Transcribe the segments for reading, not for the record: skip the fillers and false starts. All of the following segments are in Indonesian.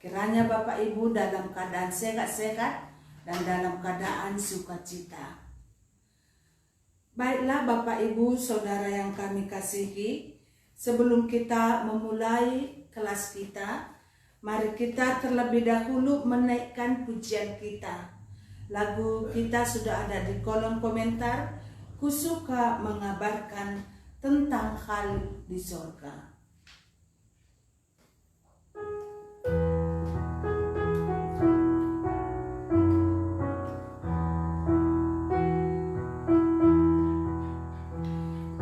Kiranya Bapak Ibu dalam keadaan sehat-sehat dan dalam keadaan sukacita. Baiklah Bapak Ibu Saudara yang kami kasihi, sebelum kita memulai kelas kita, mari kita terlebih dahulu menaikkan pujian kita. Lagu kita sudah ada di kolom komentar. Ku suka mengabarkan tentang hal di sorga.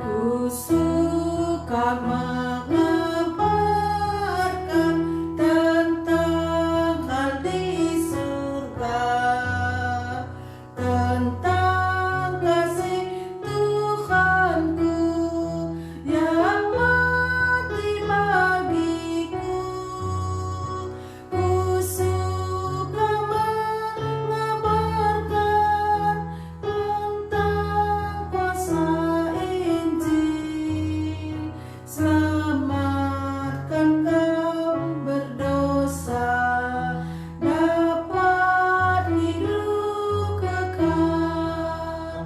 Ku suka mengabarkan tentang hal di surga, tentang kasih Tuhanku yang mati bagiku. Ku suka mengabarkan tentang kuasa Injil, selamatkan kaum berdosa, dapat hidup kekal.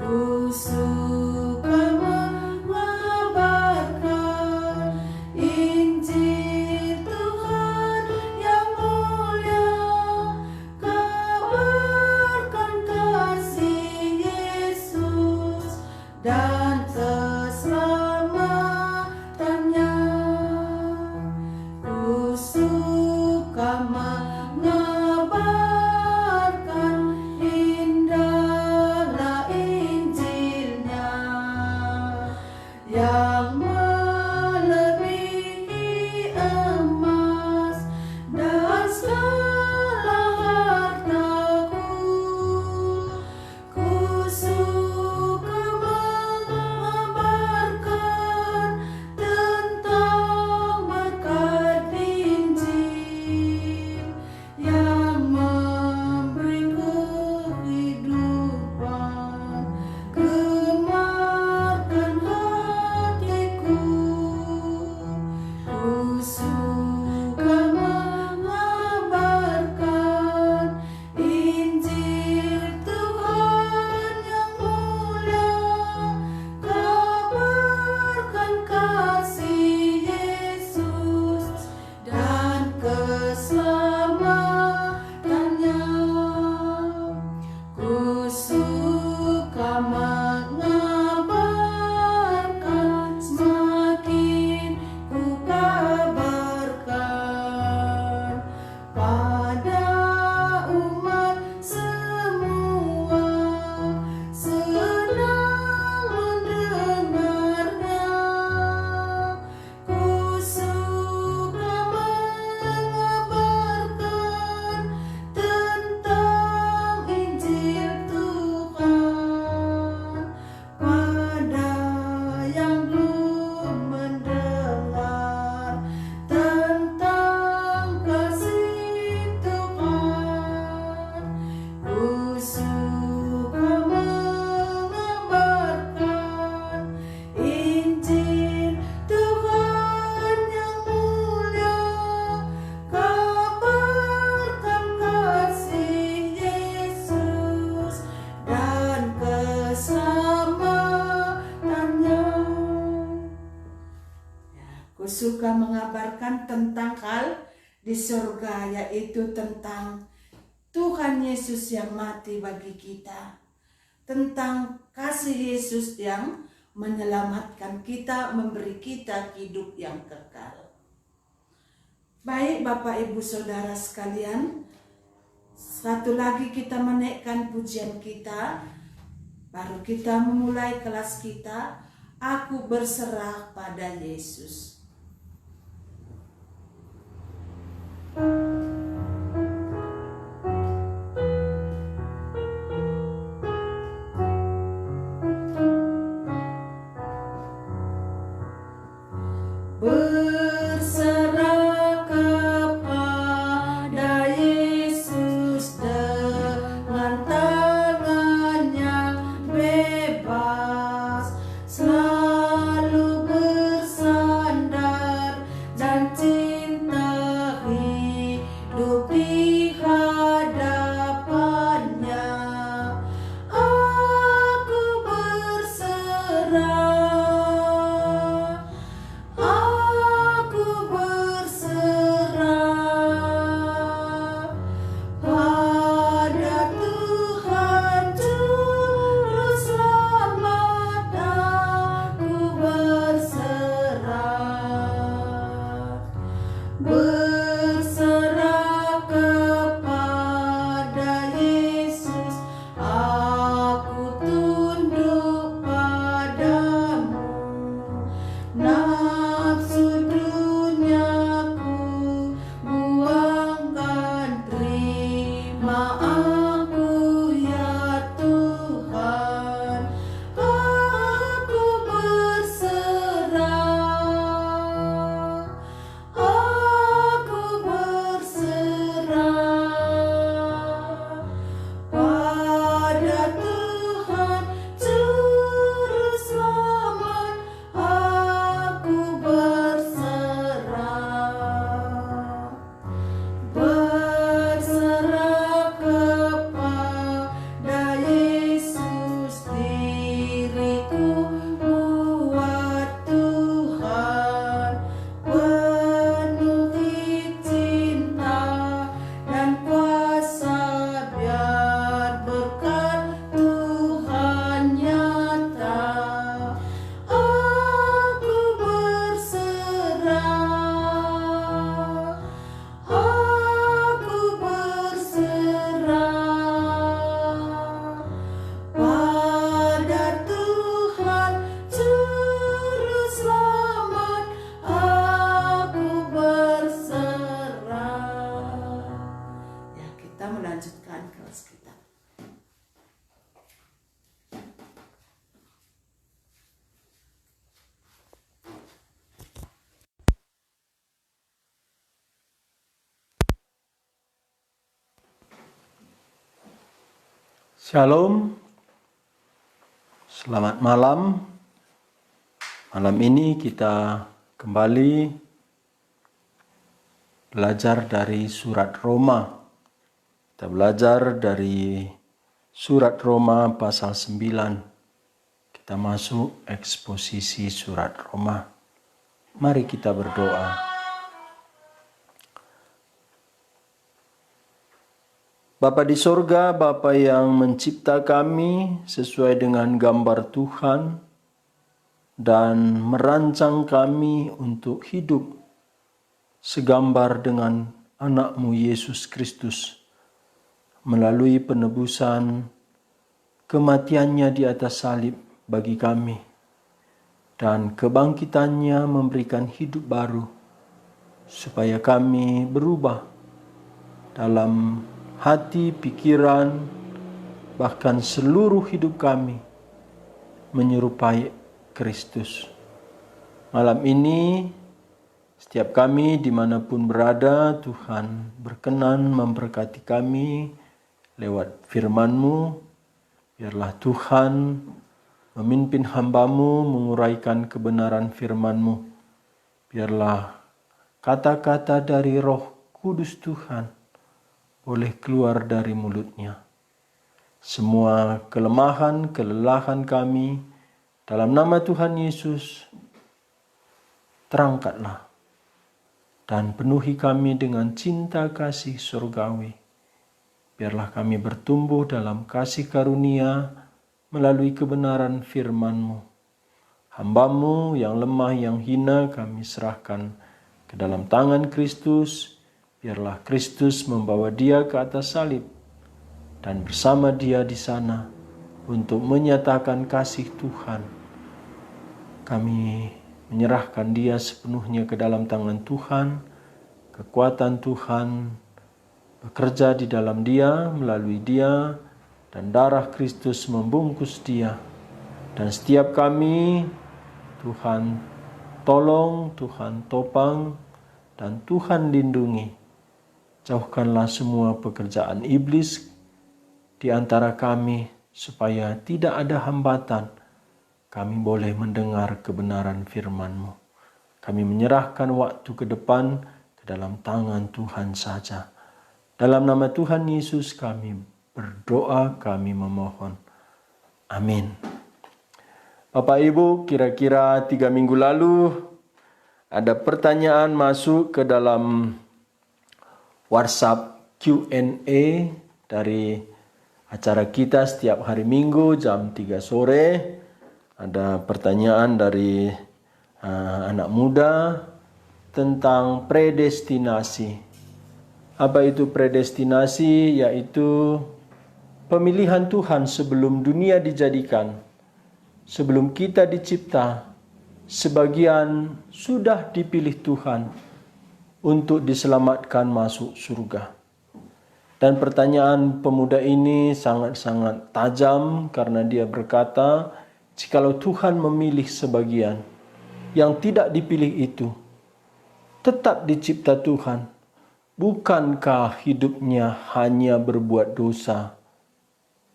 Ku suka mengabarkan Injil Tuhan yang mulia, kabarkan kasih Yesus dan keselamatannya. Ku suka mengabarkan indahnya Injilnya yang melebihi emas dan segala hartaku. Ku suka mengabarkan tentang berkat Injil yang memberi kehidupan, gemarkan hatiku. Ku suka mengabarkan Injil Tuhan yang mulia, kabarkan kasih Yesus dan keselamatannya. Ku suka mengabarkan, semakin ku kabarkan pada umat semua, senang mendengarnya. Ku suka mengabarkan tentang Injil Tuhan pada yang belum mendengar tentang kasih Tuhan. Ku suka mengabarkan Injil Tuhan yang mulia, kabarkan kasih Yesus dan keselamatannya. Ku suka mengabarkan tentang hal di surga, yaitu tentang Tuhan Yesus yang mati bagi kita, tentang kasih Yesus yang menyelamatkan kita, memberi kita hidup yang kekal. Baik Bapak Ibu Saudara sekalian, satu lagi kita menaikkan pujian kita, baru kita memulai kelas kita. Aku berserah pada Yesus. Berserah kepada Yesus dengan tangan yang bebas, selalu bersandar berserah kepada Yesus, aku tunduk padamu. Nafsu duniaku buangkan, terima aku ya Tuhan. Aku berserah, aku berserah pada Tuhan Juru Selamat. Aku berserah, berserah kepada Yesus, diriku buat Tuhan, penuhi cinta dan kuasa, biar berkat Tuhan nyata. Aku berserah, aku berserah pada Tuhan Juru Selamat. Aku berserah. Ya, kita melanjutkan kelas kita. Shalom, selamat malam. Malam ini kita kembali belajar dari surat Roma. Kita belajar dari surat Roma pasal 9. Kita masuk eksposisi surat Roma. Mari kita berdoa. Bapa di sorga, Bapa yang mencipta kami sesuai dengan gambar Tuhan dan merancang kami untuk hidup segambar dengan anak-Mu Yesus Kristus melalui penebusan kematiannya di atas salib bagi kami dan kebangkitannya memberikan hidup baru supaya kami berubah dalam hati, pikiran, bahkan seluruh hidup kami menyerupai Kristus. Malam ini, setiap kami dimanapun berada, Tuhan berkenan memberkati kami lewat firman-Mu. Biarlah Tuhan memimpin hamba-Mu menguraikan kebenaran firman-Mu. Biarlah kata-kata dari Roh Kudus Tuhan boleh keluar dari mulutnya. Semua kelemahan, kelelahan kami dalam nama Tuhan Yesus terangkatlah dan penuhi kami dengan cinta kasih surgawi. Biarlah kami bertumbuh dalam kasih karunia melalui kebenaran firman-Mu. Hamba-Mu yang lemah, yang hina kami serahkan ke dalam tangan Kristus. Biarlah Kristus membawa dia ke atas salib dan bersama dia di sana untuk menyatakan kasih Tuhan. Kami menyerahkan dia sepenuhnya ke dalam tangan Tuhan. Kekuatan Tuhan bekerja di dalam dia, melalui dia, dan darah Kristus membungkus dia. Dan setiap kami, Tuhan tolong, Tuhan topang, dan Tuhan lindungi. Jauhkanlah semua pekerjaan iblis di antara kami, supaya tidak ada hambatan. Kami boleh mendengar kebenaran firman-Mu. Kami menyerahkan waktu ke depan ke dalam tangan Tuhan saja. Dalam nama Tuhan Yesus kami berdoa, kami memohon. Amin. Bapak Ibu, kira-kira 3 minggu lalu ada pertanyaan masuk ke dalam WhatsApp Q&A dari acara kita setiap hari Minggu jam 3 sore. Ada pertanyaan dari anak muda tentang predestinasi. Apa itu predestinasi? Yaitu pemilihan Tuhan sebelum dunia dijadikan. Sebelum kita dicipta, sebagian sudah dipilih Tuhan untuk diselamatkan masuk surga. Dan pertanyaan pemuda ini sangat-sangat tajam karena dia berkata, jikalau Tuhan memilih sebagian, yang tidak dipilih itu tetap dicipta Tuhan, bukankah hidupnya hanya berbuat dosa,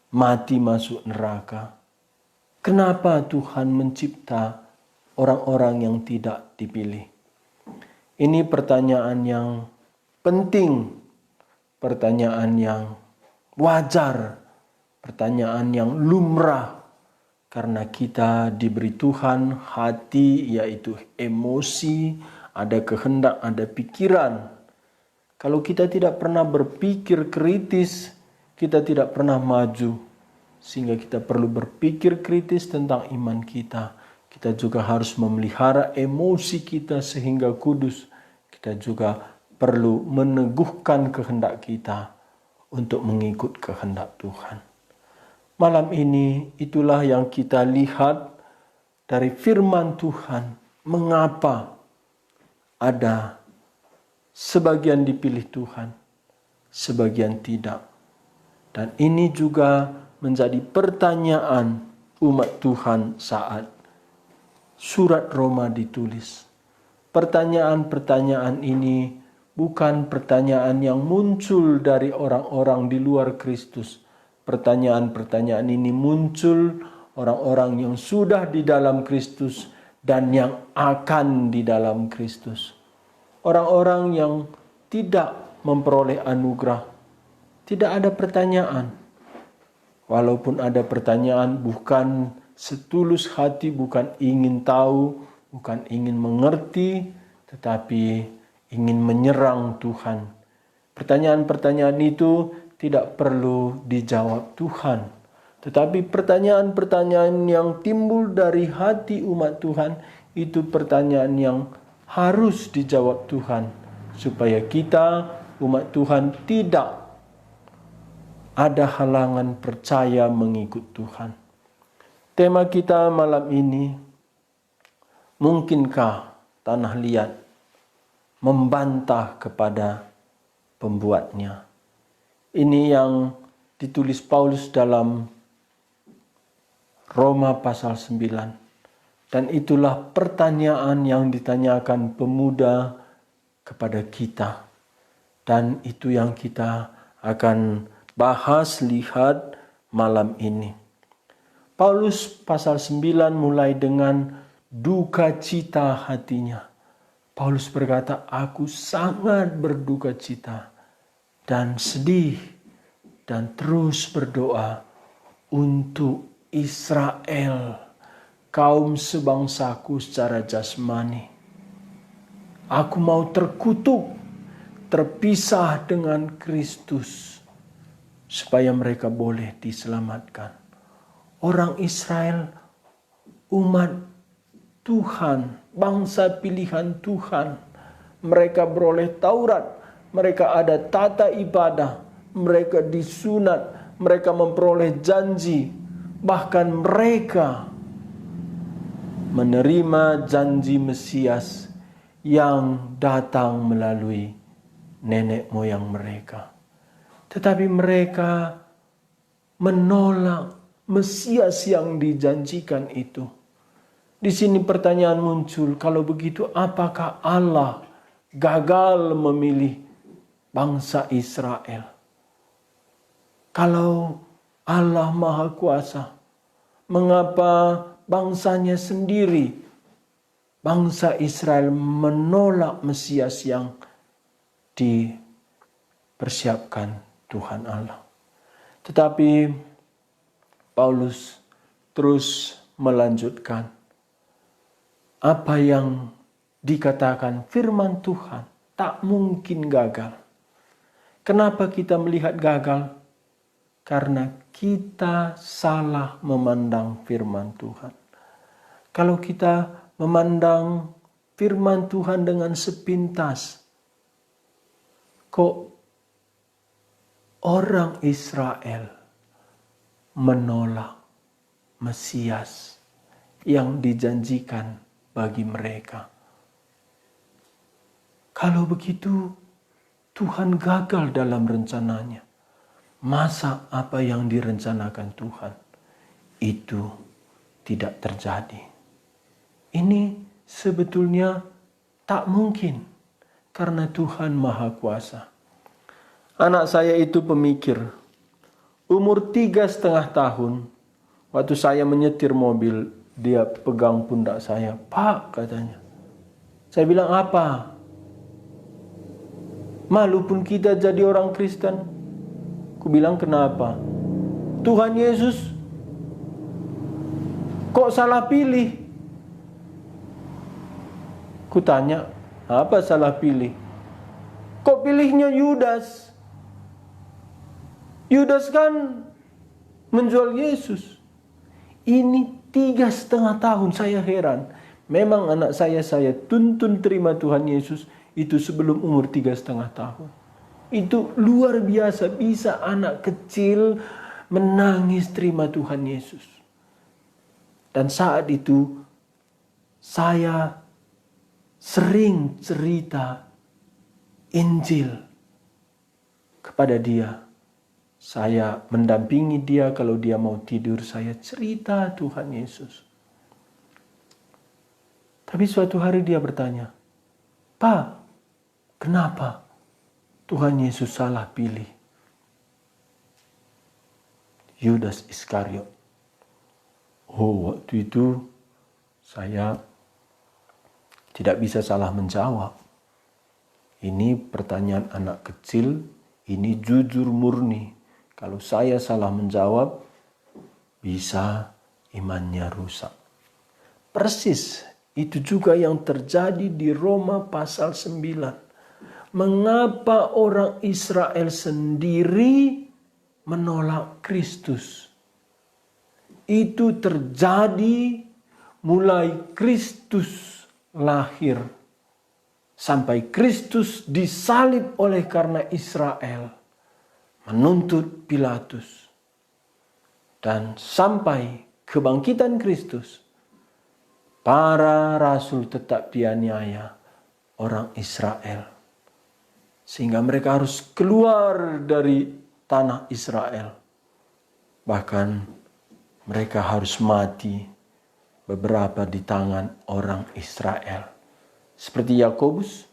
mati masuk neraka? Kenapa Tuhan mencipta orang-orang yang tidak dipilih? Ini pertanyaan yang penting, pertanyaan yang wajar, pertanyaan yang lumrah, karena kita diberi Tuhan hati, yaitu emosi, ada kehendak, ada pikiran. Kalau kita tidak pernah berpikir kritis, kita tidak pernah maju. Sehingga kita perlu berpikir kritis tentang iman kita. Kita juga harus memelihara emosi kita sehingga kudus. Kita juga perlu meneguhkan kehendak kita untuk mengikut kehendak Tuhan. Malam ini itulah yang kita lihat dari firman Tuhan. Mengapa ada sebagian dipilih Tuhan, sebagian tidak. Dan ini juga menjadi pertanyaan umat Tuhan saat surat Roma ditulis. Pertanyaan-pertanyaan ini bukan pertanyaan yang muncul dari orang-orang di luar Kristus. Pertanyaan-pertanyaan ini muncul orang-orang yang sudah di dalam Kristus dan yang akan di dalam Kristus. Orang-orang yang tidak memperoleh anugerah, tidak ada pertanyaan. Walaupun ada pertanyaan, bukan setulus hati, bukan ingin tahu, bukan ingin mengerti, tetapi ingin menyerang Tuhan. Pertanyaan-pertanyaan itu tidak perlu dijawab Tuhan. Tetapi pertanyaan-pertanyaan yang timbul dari hati umat Tuhan, itu pertanyaan yang harus dijawab Tuhan. Supaya kita, umat Tuhan, tidak ada halangan percaya mengikut Tuhan. Tema kita malam ini, mungkinkah tanah liat membantah kepada pembuatnya? Ini yang ditulis Paulus dalam Roma pasal 9. Dan itulah pertanyaan yang ditanyakan pemuda kepada kita. Dan itu yang kita akan bahas, lihat malam ini. Paulus pasal 9 mulai dengan duka cita hatinya. Paulus berkata, aku sangat berduka cita dan sedih dan terus berdoa untuk Israel, kaum sebangsaku secara jasmani. Aku mau terkutuk, terpisah dengan Kristus, supaya mereka boleh diselamatkan. Orang Israel, umat Tuhan, bangsa pilihan Tuhan. Mereka beroleh Taurat, mereka ada tata ibadah, mereka disunat, mereka memperoleh janji. Bahkan mereka menerima janji Mesias yang datang melalui nenek moyang mereka. Tetapi mereka menolak Mesias yang dijanjikan itu. Di sini pertanyaan muncul, kalau begitu apakah Allah gagal memilih bangsa Israel? Kalau Allah Maha Kuasa, mengapa bangsanya sendiri, bangsa Israel, menolak Mesias yang dipersiapkan Tuhan Allah? Tetapi Paulus terus melanjutkan apa yang dikatakan firman Tuhan tak mungkin gagal. Kenapa kita melihat gagal? Karena kita salah memandang firman Tuhan. Kalau kita memandang firman Tuhan dengan sepintas. Kok orang Israel menolak Mesias yang dijanjikan bagi mereka? Kalau begitu, Tuhan gagal dalam rencananya. Masa apa yang direncanakan Tuhan itu tidak terjadi? Ini sebetulnya tak mungkin karena Tuhan Maha Kuasa. Anak saya itu pemikir. Umur 3,5 tahun, waktu saya menyetir mobil, dia pegang pundak saya. "Pak," katanya. Saya bilang, "Apa?" "Malu pun kita jadi orang Kristen." Ku bilang, "Kenapa?" "Tuhan Yesus kok salah pilih?" Ku tanya, "Apa salah pilih?" "Kok pilihnya Yudas? Yudas kan menjual Yesus." Ini 3,5 tahun saya heran. Memang anak saya tuntun terima Tuhan Yesus itu sebelum umur 3,5 tahun. Itu luar biasa, bisa anak kecil menangis terima Tuhan Yesus. Dan saat itu saya sering cerita Injil kepada dia. Saya mendampingi dia kalau dia mau tidur, saya cerita Tuhan Yesus. Tapi suatu hari dia bertanya, "Pak, kenapa Tuhan Yesus salah pilih Yudas Iskariot?" Oh, waktu itu saya tidak bisa salah menjawab. Ini pertanyaan anak kecil, ini jujur murni. Kalau saya salah menjawab, bisa imannya rusak. Persis itu juga yang terjadi di Roma pasal 9. Mengapa orang Israel sendiri menolak Kristus? Itu terjadi mulai Kristus lahir sampai Kristus disalib oleh karena Israel menuntut Pilatus, dan sampai kebangkitan Kristus, para rasul tetap dianiaya orang Israel sehingga mereka harus keluar dari tanah Israel. Bahkan mereka harus mati, beberapa di tangan orang Israel. Seperti Yakobus,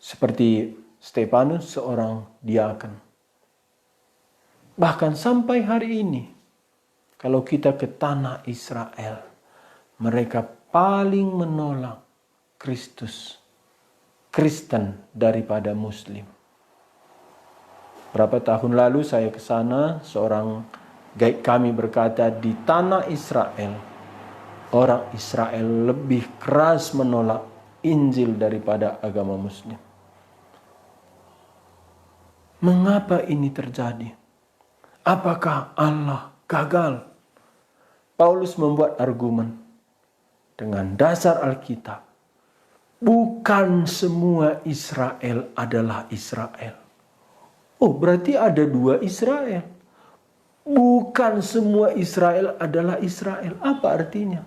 seperti Stefanus, seorang diaken. Bahkan sampai hari ini, kalau kita ke tanah Israel, mereka paling menolak Kristus, Kristen daripada Muslim. Berapa tahun lalu saya ke sana, seorang guide kami berkata, di tanah Israel, orang Israel lebih keras menolak Injil daripada agama Muslim. Mengapa ini terjadi? Apakah Allah gagal? Paulus membuat argumen dengan dasar Alkitab. Bukan semua Israel adalah Israel. Oh, berarti ada dua Israel. Bukan semua Israel adalah Israel. Apa artinya?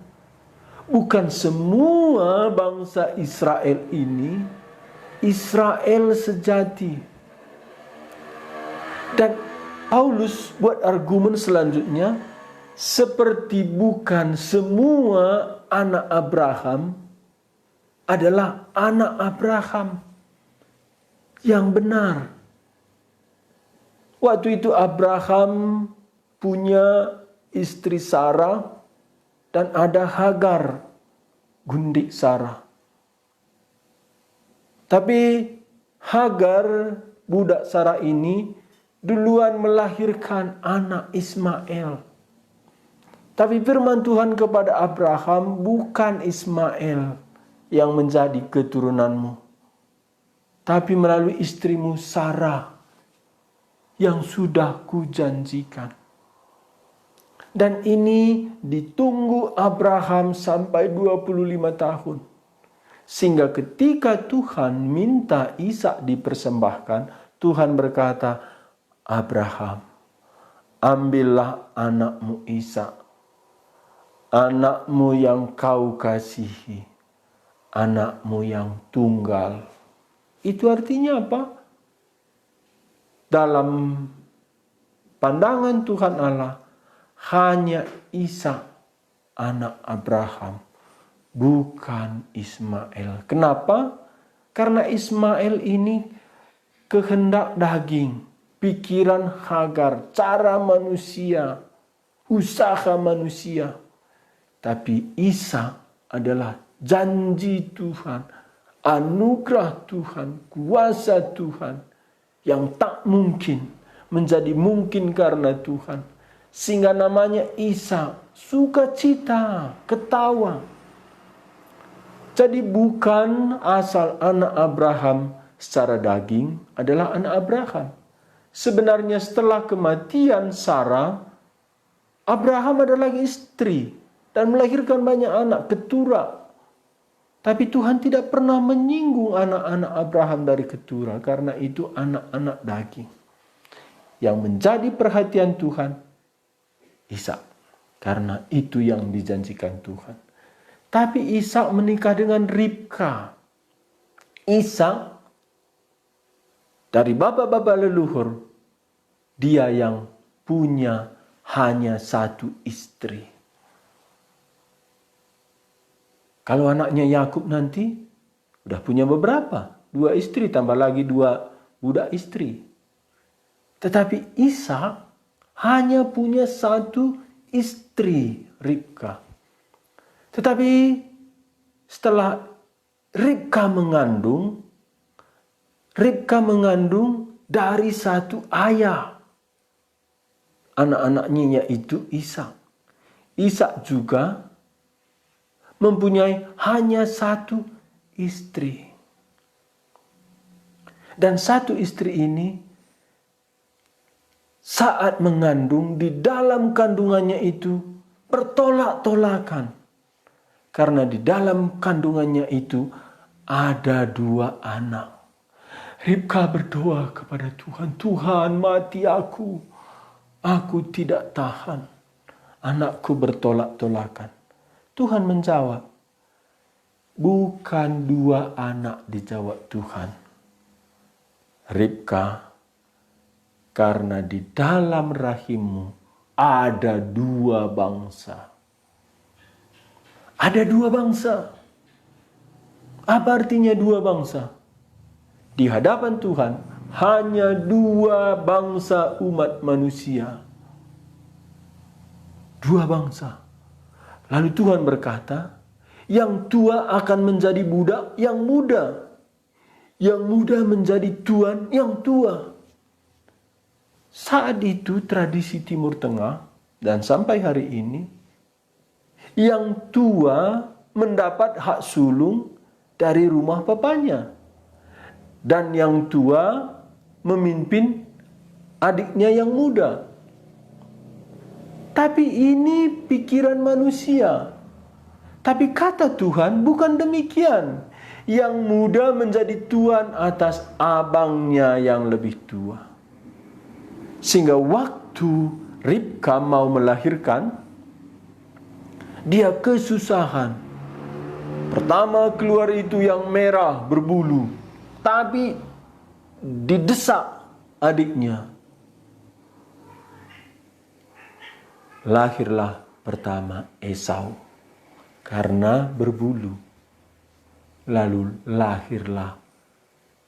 Bukan semua bangsa Israel ini Israel sejati. Dan Paulus buat argumen selanjutnya, seperti bukan semua anak Abraham adalah anak Abraham yang benar. Waktu itu Abraham punya istri Sarah dan ada Hagar, gundik Sarah. Tapi Hagar, budak Sarah ini, duluan melahirkan anak Ismail. Tapi firman Tuhan kepada Abraham, bukan Ismail yang menjadi keturunanmu, tapi melalui istrimu Sarah yang sudah kujanjikan. Dan ini ditunggu Abraham sampai 25 tahun. Sehingga ketika Tuhan minta Ishak dipersembahkan, Tuhan berkata, Abraham, ambillah anakmu Ishak, anakmu yang kau kasihi, anakmu yang tunggal. Itu artinya apa? Dalam pandangan Tuhan Allah, hanya Ishak anak Abraham, bukan Ismail. Kenapa? Karena Ismail ini kehendak daging, pikiran Hagar, cara manusia, usaha manusia. Tapi Ishak adalah janji Tuhan, anugerah Tuhan, kuasa Tuhan yang tak mungkin menjadi mungkin karena Tuhan. Sehingga namanya Ishak, sukacita, ketawa. Jadi bukan asal anak Abraham secara daging adalah anak Abraham. Sebenarnya setelah kematian Sarah, Abraham adalah istri dan melahirkan banyak anak, keturunan. Tapi Tuhan tidak pernah menyinggung anak-anak Abraham dari keturunan, karena itu anak-anak daging. Yang menjadi perhatian Tuhan, Ishak. Karena itu yang dijanjikan Tuhan. Tapi Ishak menikah dengan Ribka. Ishak dari bapak-bapak leluhur, dia yang punya hanya satu istri. Kalau anaknya Yakub nanti udah punya beberapa, 2 istri tambah lagi 2 budak istri. Tetapi Ishak hanya punya satu istri, Ribka. Tetapi setelah Ribka mengandung dari satu ayah. Anak-anaknya yaitu Ishak. Ishak juga mempunyai hanya satu istri. Dan satu istri ini saat mengandung, di dalam kandungannya itu bertolak-tolakan. Karena di dalam kandungannya itu ada 2 anak. Ribka berdoa kepada Tuhan, Tuhan mati aku tidak tahan. Anakku bertolak-tolakan. Tuhan menjawab, bukan 2 anak dijawab Tuhan. Ribka, karena di dalam rahimmu ada 2 bangsa. Ada 2 bangsa. Apa artinya 2 bangsa? Di hadapan Tuhan hanya 2 bangsa umat manusia. 2 bangsa. Lalu Tuhan berkata, yang tua akan menjadi budak yang muda. Yang muda menjadi tuan yang tua. Saat itu tradisi Timur Tengah dan sampai hari ini, yang tua mendapat hak sulung dari rumah papanya. Dan yang tua memimpin adiknya yang muda. Tapi ini pikiran manusia. Tapi kata Tuhan bukan demikian. Yang muda menjadi tuan atas abangnya yang lebih tua. Sehingga waktu Ribka mau melahirkan, dia kesusahan. Pertama keluar itu yang merah berbulu. Tapi didesak adiknya. Lahirlah pertama Esau karena berbulu. Lalu lahirlah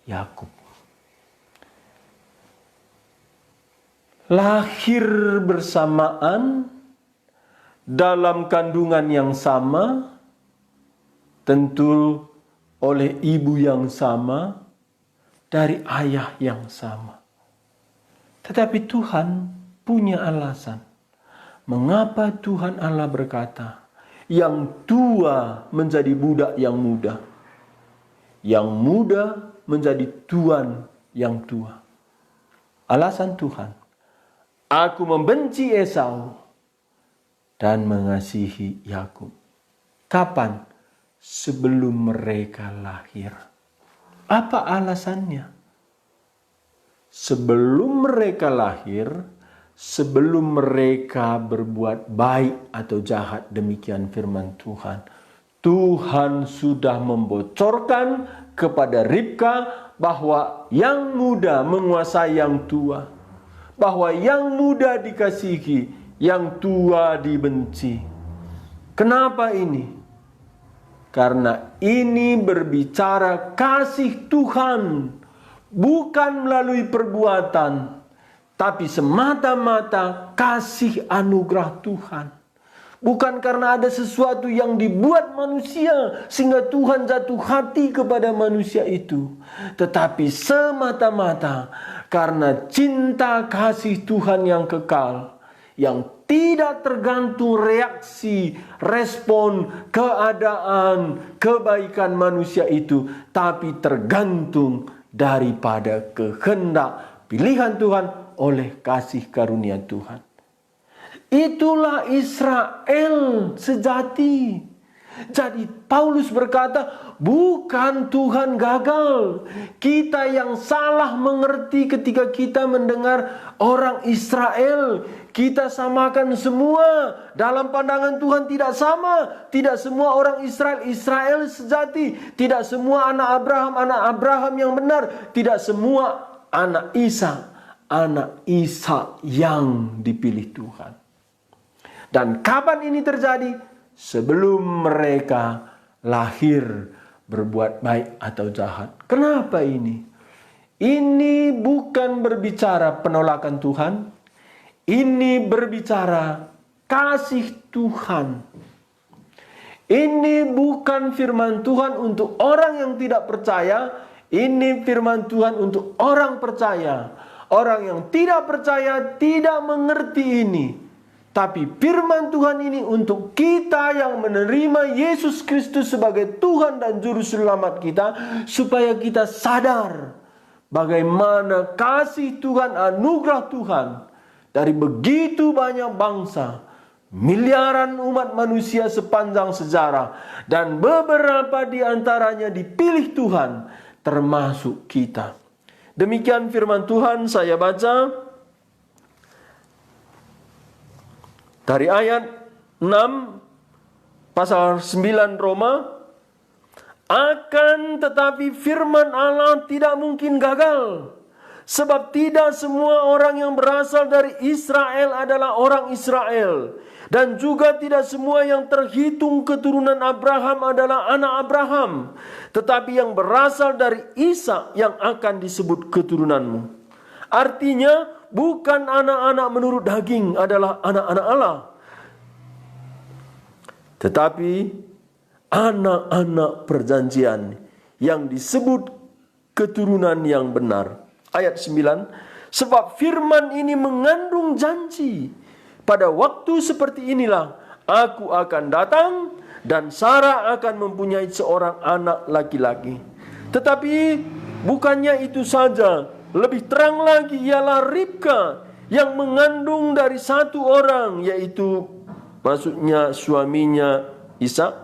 Yakub. Lahir bersamaan dalam kandungan yang sama, tentu oleh ibu yang sama, dari ayah yang sama. Tetapi Tuhan punya alasan. Mengapa Tuhan Allah berkata, yang tua menjadi budak yang muda, yang muda menjadi tuan yang tua. Alasan Tuhan, aku membenci Esau dan mengasihi Yakub. Kapan? Sebelum mereka lahir. Apa alasannya? Sebelum mereka lahir, sebelum mereka berbuat baik atau jahat, demikian firman Tuhan. Tuhan sudah membocorkan kepada Ribka bahwa yang muda menguasai yang tua. Bahwa yang muda dikasihi, yang tua dibenci. Kenapa ini? Karena ini berbicara kasih Tuhan, bukan melalui perbuatan, tapi semata-mata kasih anugerah Tuhan. Bukan karena ada sesuatu yang dibuat manusia sehingga Tuhan jatuh hati kepada manusia itu, tetapi semata-mata karena cinta kasih Tuhan yang kekal, yang tidak tergantung reaksi, respon, keadaan, kebaikan manusia itu, tapi tergantung daripada kehendak pilihan Tuhan oleh kasih karunia Tuhan. Itulah Israel sejati. Jadi Paulus berkata, bukan Tuhan gagal. Kita yang salah mengerti ketika kita mendengar orang Israel. Kita samakan semua. Dalam pandangan Tuhan tidak sama. Tidak semua orang Israel sejati. Tidak semua anak Abraham yang benar. Tidak semua anak Ishak yang dipilih Tuhan. Dan kapan ini terjadi? Sebelum mereka lahir berbuat baik atau jahat. Kenapa ini? Ini bukan berbicara penolakan Tuhan. Ini berbicara kasih Tuhan. Ini bukan firman Tuhan untuk orang yang tidak percaya. Ini firman Tuhan untuk orang percaya. Orang yang tidak percaya tidak mengerti ini. Tapi firman Tuhan ini untuk kita yang menerima Yesus Kristus sebagai Tuhan dan Juru Selamat kita. Supaya kita sadar bagaimana kasih Tuhan, anugerah Tuhan. Dari begitu banyak bangsa, miliaran umat manusia sepanjang sejarah. Dan beberapa di antaranya dipilih Tuhan, termasuk kita. Demikian firman Tuhan, saya baca dari ayat 6 pasal 9 Roma. Akan tetapi firman Allah tidak mungkin gagal. Sebab tidak semua orang yang berasal dari Israel adalah orang Israel. Dan juga tidak semua yang terhitung keturunan Abraham adalah anak Abraham. Tetapi yang berasal dari Ishak yang akan disebut keturunanmu. Artinya bukan anak-anak menurut daging adalah anak-anak Allah. Tetapi anak-anak perjanjian yang disebut keturunan yang benar. Ayat 9. Sebab firman ini mengandung janji. Pada waktu seperti inilah aku akan datang dan Sarah akan mempunyai seorang anak laki-laki. Tetapi bukannya itu saja. Lebih terang lagi ialah Ribka yang mengandung dari satu orang, yaitu maksudnya suaminya Ishak,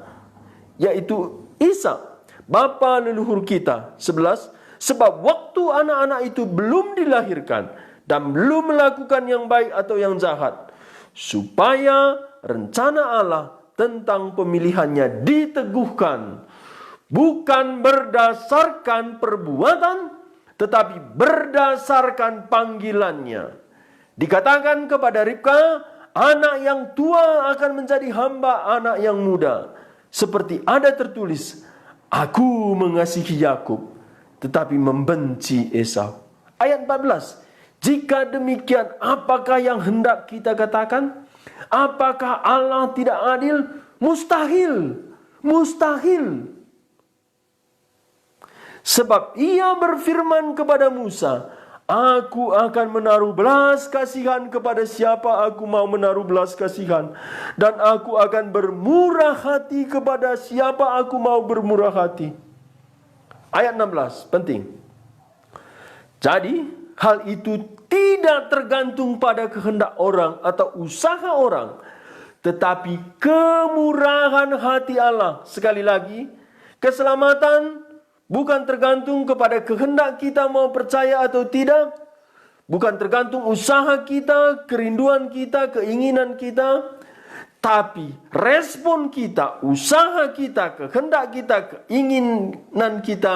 yaitu Ishak, bapa leluhur kita. 11. Sebab waktu anak-anak itu belum dilahirkan dan belum melakukan yang baik atau yang jahat, supaya rencana Allah tentang pemilihannya diteguhkan, bukan berdasarkan perbuatan, tetapi berdasarkan panggilannya. Dikatakan kepada Ribka, anak yang tua akan menjadi hamba anak yang muda. Seperti ada tertulis, aku mengasihi Yakub, tetapi membenci Esau. Ayat 14. Jika demikian, apakah yang hendak kita katakan? Apakah Allah tidak adil? Mustahil. Mustahil. Sebab ia berfirman kepada Musa, aku akan menaruh belas kasihan kepada siapa aku mau menaruh belas kasihan. Dan aku akan bermurah hati kepada siapa aku mau bermurah hati. Ayat 16, penting. Jadi, hal itu tidak tergantung pada kehendak orang atau usaha orang. tetapi kemurahan hati Allah. Sekali lagi, keselamatan bukan tergantung kepada kehendak kita mau percaya atau tidak, bukan tergantung usaha kita, kerinduan kita, keinginan kita, tapi respon kita, usaha kita, kehendak kita, keinginan kita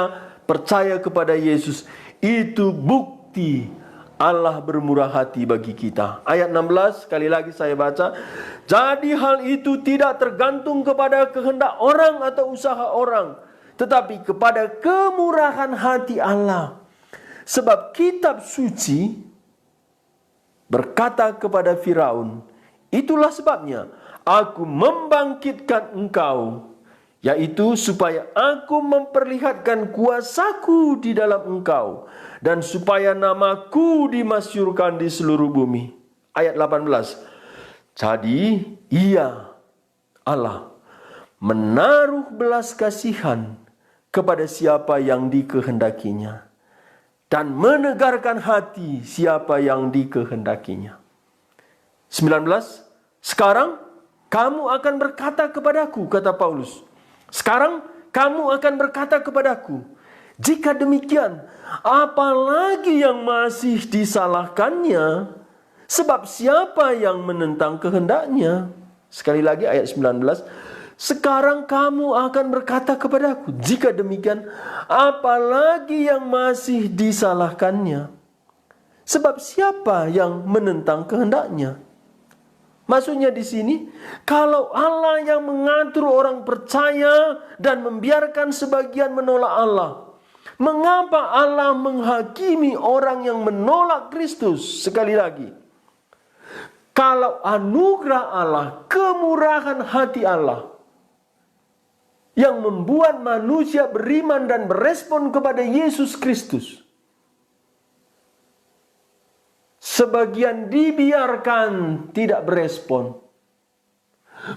percaya kepada Yesus, itu bukti Allah bermurah hati bagi kita. Ayat 16, sekali lagi saya baca. Jadi hal itu tidak tergantung kepada kehendak orang atau usaha orang, tetapi kepada kemurahan hati Allah. Sebab kitab suci berkata kepada Firaun, itulah sebabnya aku membangkitkan engkau, yaitu supaya aku memperlihatkan kuasaku di dalam engkau, dan supaya namaku dimasyhurkan di seluruh bumi. Ayat 18. Jadi Ia, Allah, menaruh belas kasihan kepada siapa yang dikehendakinya, dan menegarkan hati siapa yang dikehendakinya. 19. Sekarang kamu akan berkata kepadaku, kata Paulus. Sekarang kamu akan berkata kepadaku, jika demikian, apalagi yang masih disalahkannya? Sebab siapa yang menentang kehendaknya? Sekali lagi ayat 19. Sekarang kamu akan berkata kepadaku, jika demikian, apalagi yang masih disalahkannya? Sebab siapa yang menentang kehendaknya? Maksudnya di sini, kalau Allah yang mengatur orang percaya dan membiarkan sebagian menolak Allah, mengapa Allah menghakimi orang yang menolak Kristus? Sekali lagi, kalau anugerah Allah, kemurahan hati Allah yang membuat manusia beriman dan berespon kepada Yesus Kristus, sebagian dibiarkan tidak berespon,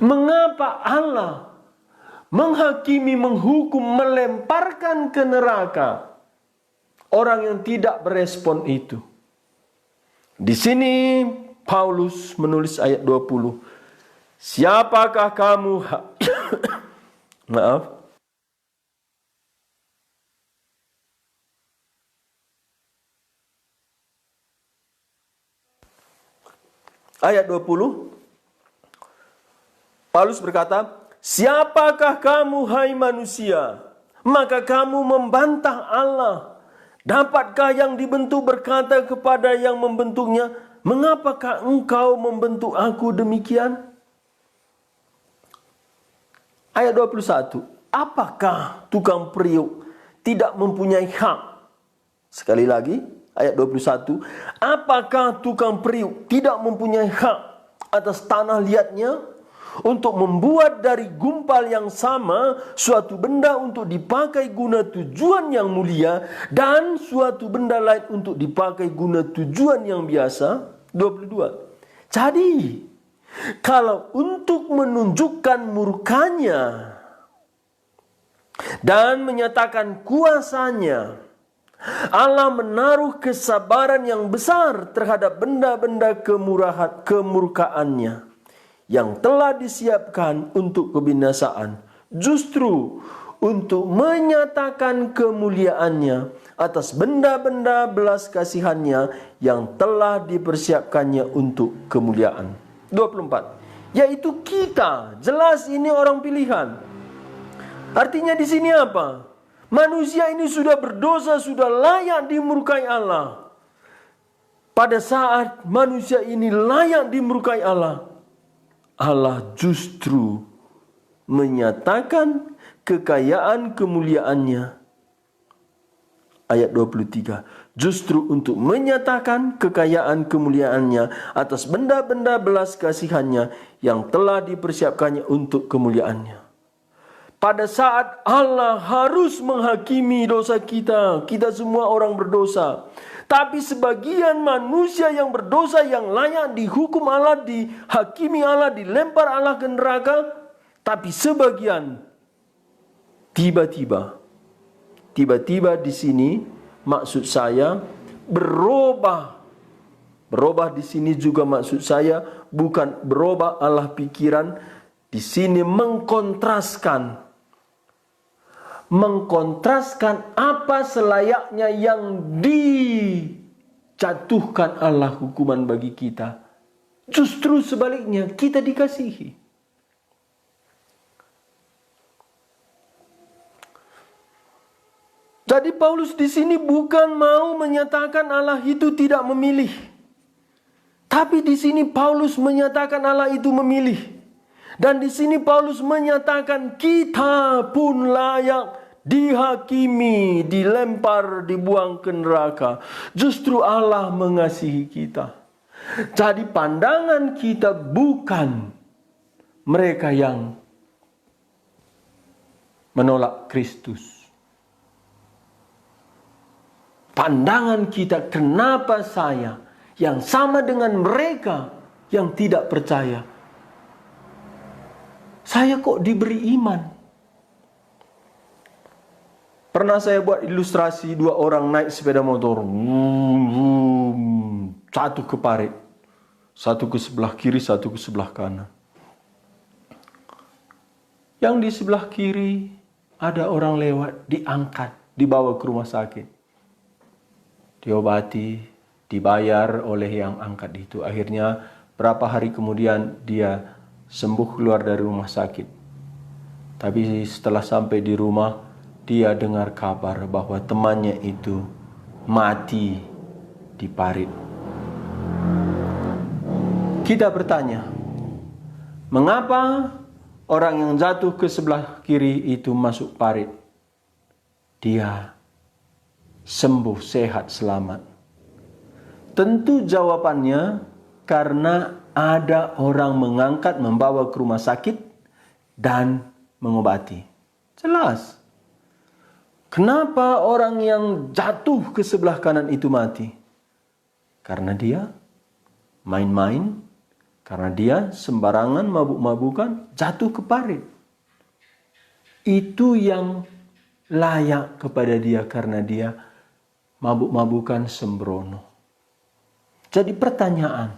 mengapa Allah menghakimi, menghukum, melemparkan ke neraka orang yang tidak berespon itu? Di sini Paulus menulis ayat 20. Siapakah kamu? Maaf. Ayat 20, Paulus berkata, siapakah kamu hai manusia, maka kamu membantah Allah? Dapatkah yang dibentuk berkata kepada yang membentuknya, mengapakah engkau membentuk aku demikian? Ayat 21, apakah tukang periuk tidak mempunyai hak? Sekali lagi, ayat 21, apakah tukang periuk tidak mempunyai hak atas tanah liatnya untuk membuat dari gumpal yang sama suatu benda untuk dipakai guna tujuan yang mulia dan suatu benda lain untuk dipakai guna tujuan yang biasa? 22. Jadi, kalau untuk menunjukkan murkanya dan menyatakan kuasanya, Allah menaruh kesabaran yang besar terhadap benda-benda kemurkaannya yang telah disiapkan untuk kebinasaan, justru untuk menyatakan kemuliaannya atas benda-benda belas kasihannya yang telah dipersiapkannya untuk kemuliaan. 24. Yaitu kita, jelas ini orang pilihan. Artinya di sini apa? Manusia ini sudah berdosa, sudah layak dimurkai Allah. Pada saat manusia ini layak dimurkai Allah, Allah justru menyatakan kekayaan kemuliaannya. Ayat 23. Justru untuk menyatakan kekayaan kemuliaannya atas benda-benda belas kasihannya yang telah dipersiapkannya untuk kemuliaannya. Pada saat Allah harus menghakimi dosa kita, kita semua orang berdosa. Tapi sebagian manusia yang berdosa yang layak dihukum Allah, dihakimi Allah, dilempar Allah ke neraka. Tapi sebagian tiba-tiba di sini maksud saya berubah Berubah di sini juga maksud saya bukan berubah Allah pikiran. Di sini mengkontraskan apa selayaknya yang dijatuhkan Allah hukuman bagi kita. Justru sebaliknya, kita dikasihi. Jadi Paulus di sini bukan mau menyatakan Allah itu tidak memilih. Tapi di sini Paulus menyatakan Allah itu memilih. Dan di sini Paulus menyatakan kita pun layak dihakimi, dilempar, dibuang ke neraka. Justru Allah mengasihi kita. Jadi pandangan kita bukan mereka yang menolak Kristus. Pandangan kita, kenapa saya yang sama dengan mereka yang tidak percaya, saya kok diberi iman? Pernah saya buat ilustrasi 2 orang naik sepeda motor, satu ke parit, satu ke sebelah kiri, satu ke sebelah kanan. Yang di sebelah kiri ada orang lewat, diangkat, dibawa ke rumah sakit. Diobati, dibayar oleh yang angkat itu. Akhirnya berapa hari kemudian dia sembuh keluar dari rumah sakit. Tapi setelah sampai di rumah, dia dengar kabar bahwa temannya itu mati di parit. Kita bertanya, mengapa orang yang jatuh ke sebelah kiri itu masuk parit? Dia sembuh, sehat, selamat. Tentu jawabannya karena ada orang mengangkat, membawa ke rumah sakit dan mengobati. Jelas. Kenapa orang yang jatuh ke sebelah kanan itu mati? Karena dia main-main, karena dia sembarangan mabuk-mabukan, jatuh ke parit. Itu yang layak kepada dia karena dia mabuk-mabukan sembrono. Jadi pertanyaan,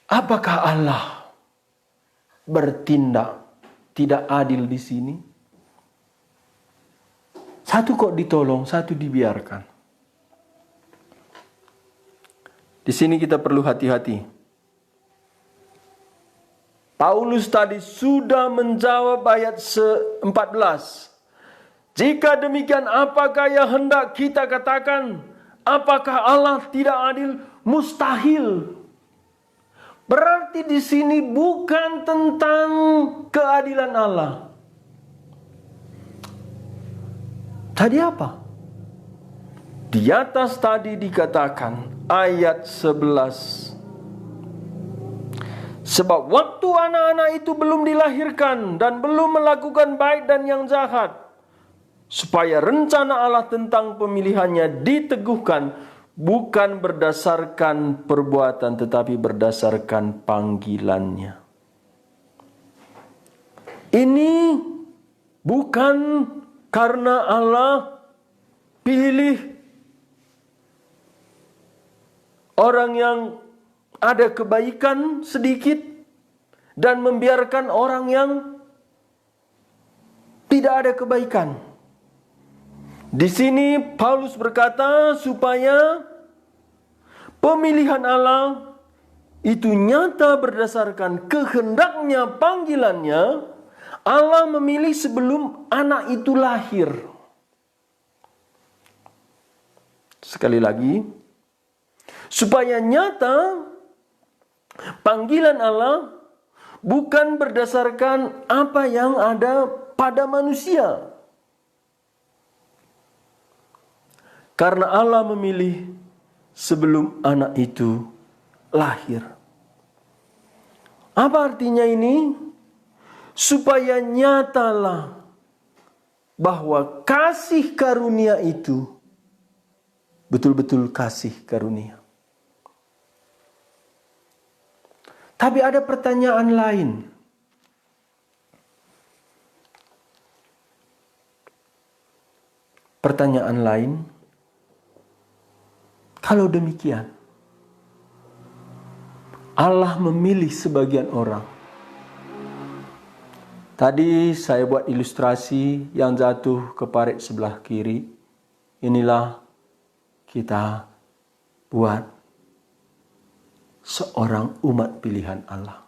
apakah Allah bertindak tidak adil di sini? Satu kok ditolong, satu dibiarkan. Di sini kita perlu hati-hati. Paulus tadi sudah menjawab ayat 14. Jika demikian, apakah yang hendak kita katakan? Apakah Allah tidak adil? Mustahil. Berarti di sini bukan tentang keadilan Allah. Tadi apa? Di atas tadi dikatakan ayat 11. Sebab waktu anak-anak itu belum dilahirkan dan belum melakukan baik dan yang jahat, supaya rencana Allah tentang pemilihannya diteguhkan, bukan berdasarkan perbuatan tetapi berdasarkan panggilannya. Ini bukan karena Allah pilih orang yang ada kebaikan sedikit dan membiarkan orang yang tidak ada kebaikan. Di sini Paulus berkata supaya pemilihan Allah itu nyata berdasarkan kehendaknya, panggilannya. Allah memilih sebelum anak itu lahir. Sekali lagi, supaya nyata panggilan Allah bukan berdasarkan apa yang ada pada manusia. Karena Allah memilih sebelum anak itu lahir. Apa artinya ini? Supaya nyatalah bahwa kasih karunia itu betul-betul kasih karunia. Tapi ada pertanyaan lain. Pertanyaan lain, Kalau demikian, Allah memilih sebagian orang. Tadi saya buat ilustrasi yang jatuh ke parit sebelah kiri. Inilah kita buat seorang umat pilihan Allah.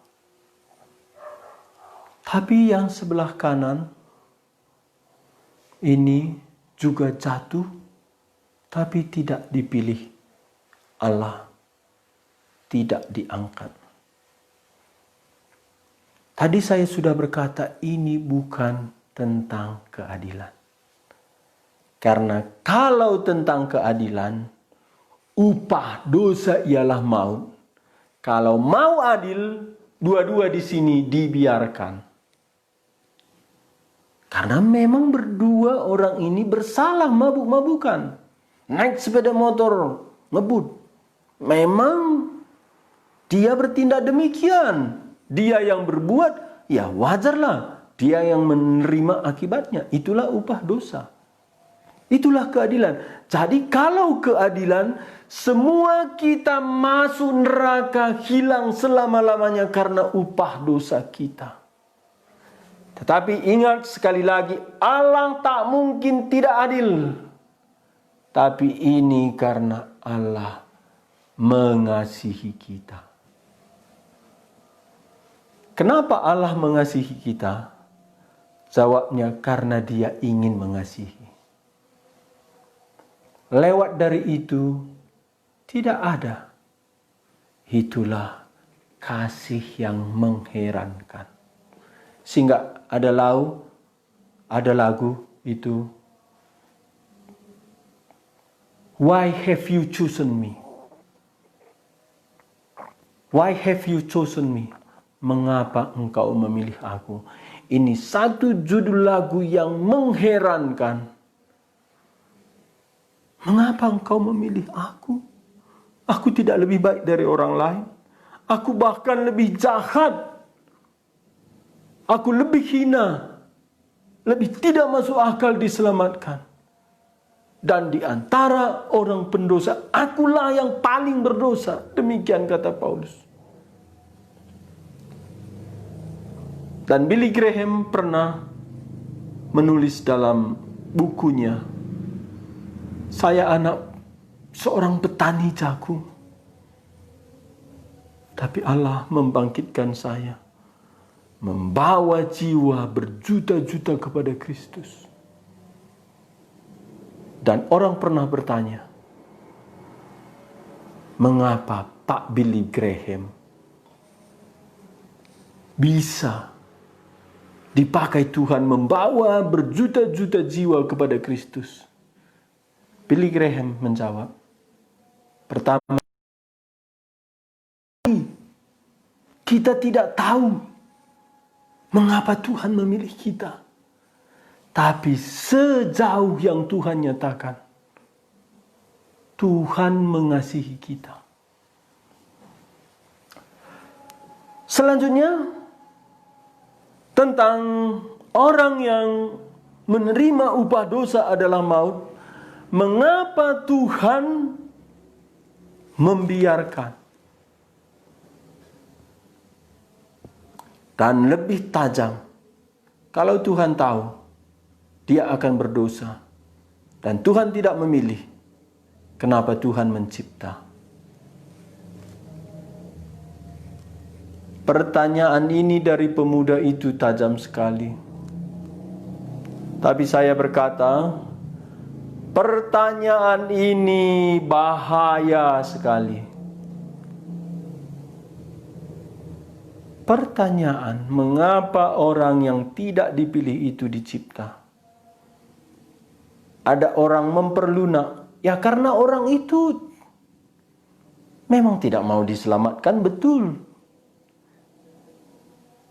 Tapi yang sebelah kanan ini juga jatuh, tapi tidak dipilih Allah, tidak diangkat. Tadi saya sudah berkata ini bukan tentang keadilan. Karena kalau tentang keadilan, upah dosa ialah maut. Kalau mau adil, dua-dua di sini dibiarkan. Karena memang berdua orang ini bersalah mabuk-mabukan. Naik sepeda motor, ngebut. Memang dia bertindak demikian. Dia yang berbuat, ya wajarlah. Dia yang menerima akibatnya. Itulah upah dosa. Itulah keadilan. Jadi kalau keadilan, semua kita masuk neraka, hilang selama-lamanya karena upah dosa kita. Tetapi ingat sekali lagi, Allah tak mungkin tidak adil. Tapi ini karena Allah mengasihi kita. Kenapa Allah mengasihi kita? Jawabnya karena Dia ingin mengasihi. Lewat dari itu tidak ada. Itulah kasih yang mengherankan. Sehingga ada lagu itu. Why have you chosen me? Why have you chosen me? Mengapa engkau memilih aku? Ini satu judul lagu yang mengherankan. Mengapa engkau memilih aku? Aku tidak lebih baik dari orang lain. Aku bahkan lebih jahat. Aku lebih hina. Lebih tidak masuk akal diselamatkan. Dan di antara orang pendosa, akulah yang paling berdosa. Demikian kata Paulus. Dan Billy Graham pernah menulis dalam bukunya, saya anak seorang petani jagung. Tapi Allah membangkitkan saya. Membawa jiwa berjuta-juta kepada Kristus. Dan orang pernah bertanya, mengapa Pak Billy Graham bisa dipakai Tuhan membawa berjuta-juta jiwa kepada Kristus? Billy Graham menjawab, pertama, kita tidak tahu mengapa Tuhan memilih kita. Tapi sejauh yang Tuhan nyatakan, Tuhan mengasihi kita. Selanjutnya, tentang orang yang menerima upah dosa adalah maut. Mengapa Tuhan membiarkan? Dan lebih tajam, kalau Tuhan tahu dia akan berdosa dan Tuhan tidak memilih, kenapa Tuhan mencipta? Pertanyaan ini dari pemuda itu tajam sekali. Tapi saya berkata, pertanyaan ini bahaya sekali. Pertanyaan, mengapa orang yang tidak dipilih itu dicipta? Ada orang memperlunak, ya karena orang itu memang tidak mau diselamatkan, betul.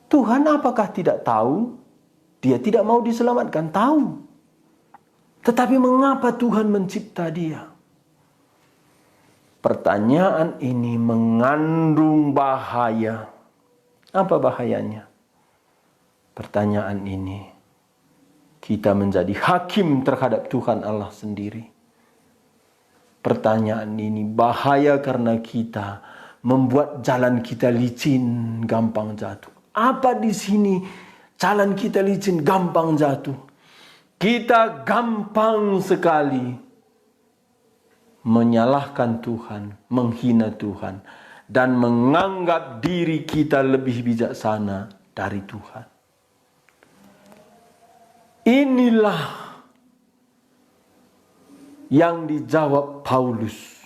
Tuhan apakah tidak tahu? Dia tidak mau diselamatkan, tahu. Tetapi mengapa Tuhan mencipta dia? Pertanyaan ini mengandung bahaya. Apa bahayanya? Pertanyaan ini, kita menjadi hakim terhadap Tuhan Allah sendiri. pertanyaan ini bahaya karena kita membuat jalan kita licin, gampang jatuh. Apa di sini jalan kita licin, gampang jatuh? Kita gampang sekali menyalahkan Tuhan, menghina Tuhan, dan menganggap diri kita lebih bijaksana dari Tuhan. Inilah yang dijawab Paulus.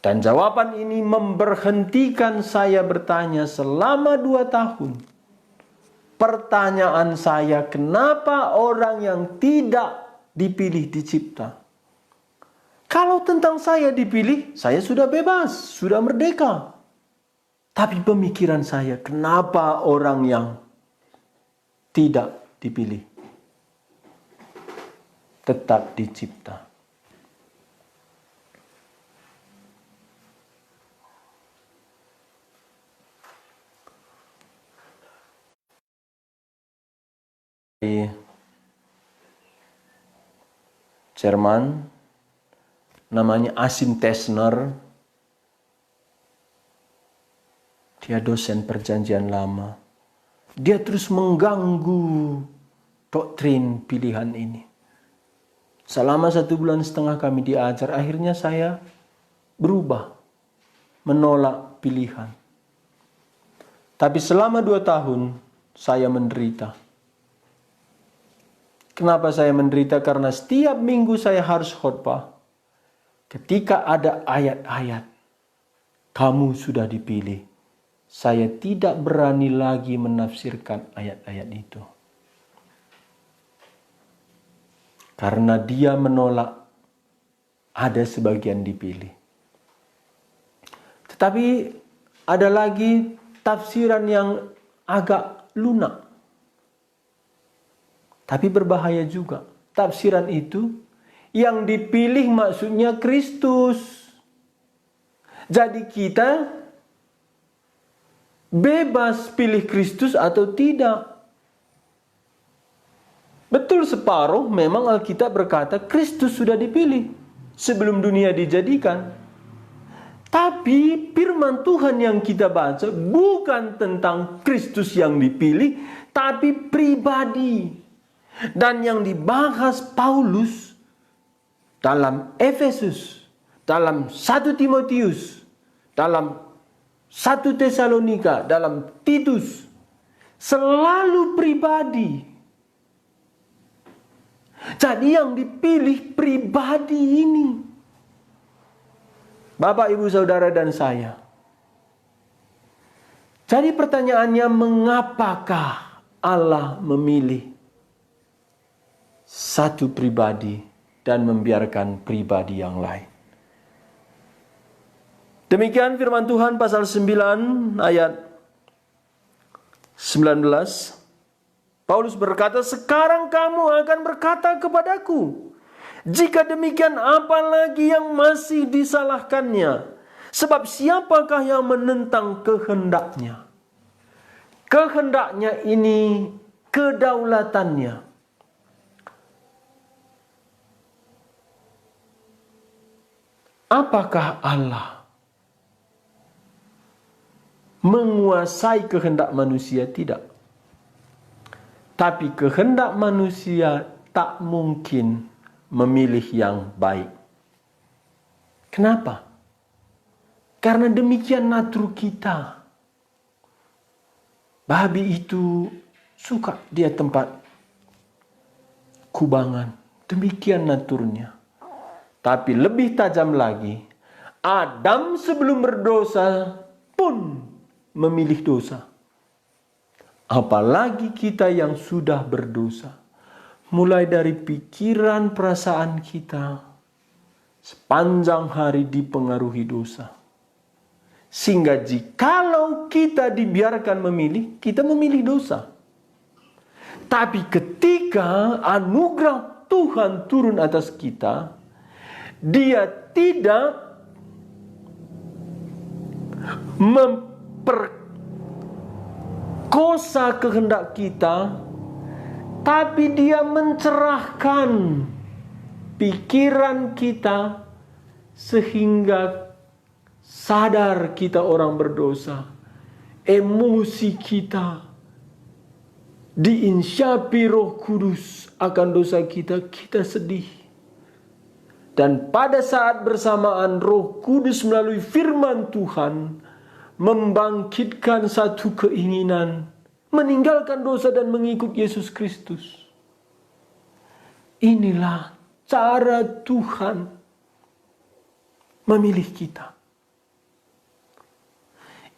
Dan jawaban ini memberhentikan saya bertanya selama 2 tahun. Pertanyaan saya, kenapa orang yang tidak dipilih dicipta? Kalau tentang saya dipilih, saya sudah bebas, sudah merdeka. Tapi pemikiran saya, kenapa orang yang tidak dipilih tetap dicipta? Di Jerman, namanya Asim Tesner. Dia dosen perjanjian lama. Dia terus mengganggu doktrin pilihan ini. Selama 1,5 bulan kami diajar, akhirnya saya berubah, menolak pilihan. Tapi selama 2 tahun saya menderita. Kenapa saya menderita? Karena setiap minggu saya harus khotbah. Ketika ada ayat-ayat, kamu sudah dipilih. Saya tidak berani lagi menafsirkan ayat-ayat itu. Karena dia menolak ada sebagian dipilih. Tetapi ada lagi tafsiran yang agak lunak. Tapi berbahaya juga. Tafsiran itu yang dipilih maksudnya Kristus. Jadi kita bebas pilih Kristus atau tidak. Betul separuh memang Alkitab berkata Kristus sudah dipilih sebelum dunia dijadikan. Tapi firman Tuhan yang kita baca bukan tentang Kristus yang dipilih, tapi pribadi. Dan yang dibahas Paulus dalam Efesus, dalam 1 Timotius, dalam 1 Tesalonika, dalam Titus, selalu pribadi. Jadi yang dipilih pribadi ini. Bapak, Ibu, Saudara, dan saya. Jadi pertanyaannya, mengapakah Allah memilih satu pribadi dan membiarkan pribadi yang lain? Demikian firman Tuhan pasal 9 ayat 19. Paulus berkata, sekarang kamu akan berkata kepadaku, jika demikian apalagi yang masih disalahkannya? Sebab siapakah yang menentang kehendaknya? Kehendaknya ini kedaulatannya. Apakah Allah menguasai kehendak manusia? Tidak. Tapi kehendak manusia tak mungkin memilih yang baik. Kenapa? Karena demikian natur kita. Babi itu suka dia tempat kubangan. Demikian naturnya. Tapi lebih tajam lagi, Adam sebelum berdosa pun memilih dosa. Apalagi kita yang sudah berdosa. Mulai dari pikiran, perasaan kita, sepanjang hari dipengaruhi dosa. Sehingga jikalau kita dibiarkan memilih, kita memilih dosa. Tapi ketika anugerah Tuhan turun atas kita, Dia tidak memperkosa kehendak kita, tapi Dia mencerahkan pikiran kita sehingga sadar kita orang berdosa. Emosi kita diinsyapi Roh Kudus akan dosa kita, kita sedih. Dan pada saat bersamaan Roh Kudus melalui firman Tuhan membangkitkan satu keinginan meninggalkan dosa dan mengikut Yesus Kristus. Inilah cara Tuhan memilih kita.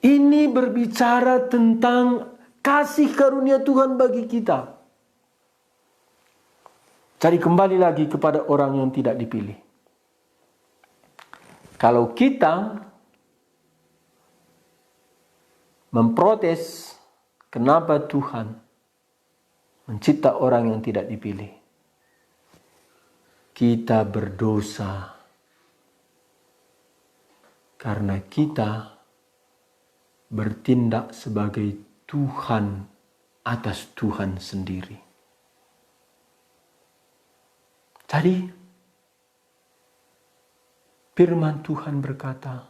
Ini berbicara tentang kasih karunia Tuhan bagi kita. Jadi kembali lagi kepada orang yang tidak dipilih. Kalau kita memprotes kenapa Tuhan mencipta orang yang tidak dipilih, kita berdosa karena kita bertindak sebagai Tuhan atas Tuhan sendiri. Jadi firman Tuhan berkata,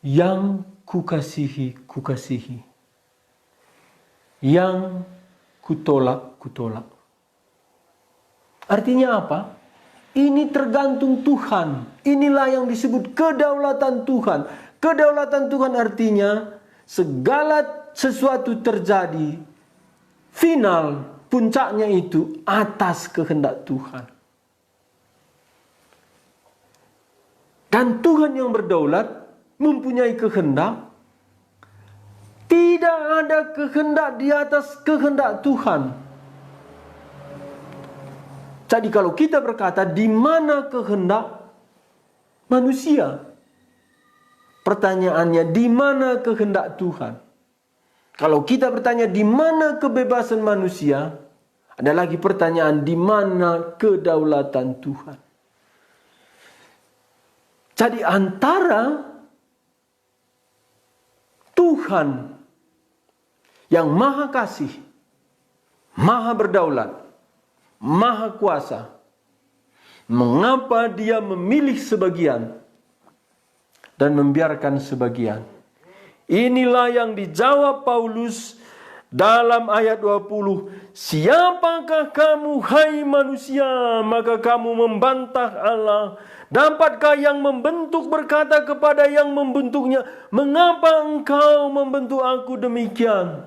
yang kukasihi, kukasihi. Yang kutolak, kutolak. Artinya apa? Ini tergantung Tuhan. Inilah yang disebut kedaulatan Tuhan. Kedaulatan Tuhan artinya segala sesuatu terjadi, final, puncaknya itu atas kehendak Tuhan. Dan Tuhan yang berdaulat mempunyai kehendak. Tidak ada kehendak di atas kehendak Tuhan. Jadi kalau kita berkata di mana kehendak manusia? Pertanyaannya di mana kehendak Tuhan? Kalau kita bertanya di mana kebebasan manusia, ada lagi pertanyaan di mana kedaulatan Tuhan? Jadi antara Tuhan yang maha kasih, maha berdaulat, maha kuasa, mengapa dia memilih sebagian dan membiarkan sebagian? Inilah yang dijawab Paulus dalam ayat 20. Siapakah kamu, hai manusia, maka kamu membantah Allah? Dapatkah yang membentuk berkata kepada yang membentuknya, mengapa engkau membentuk aku demikian?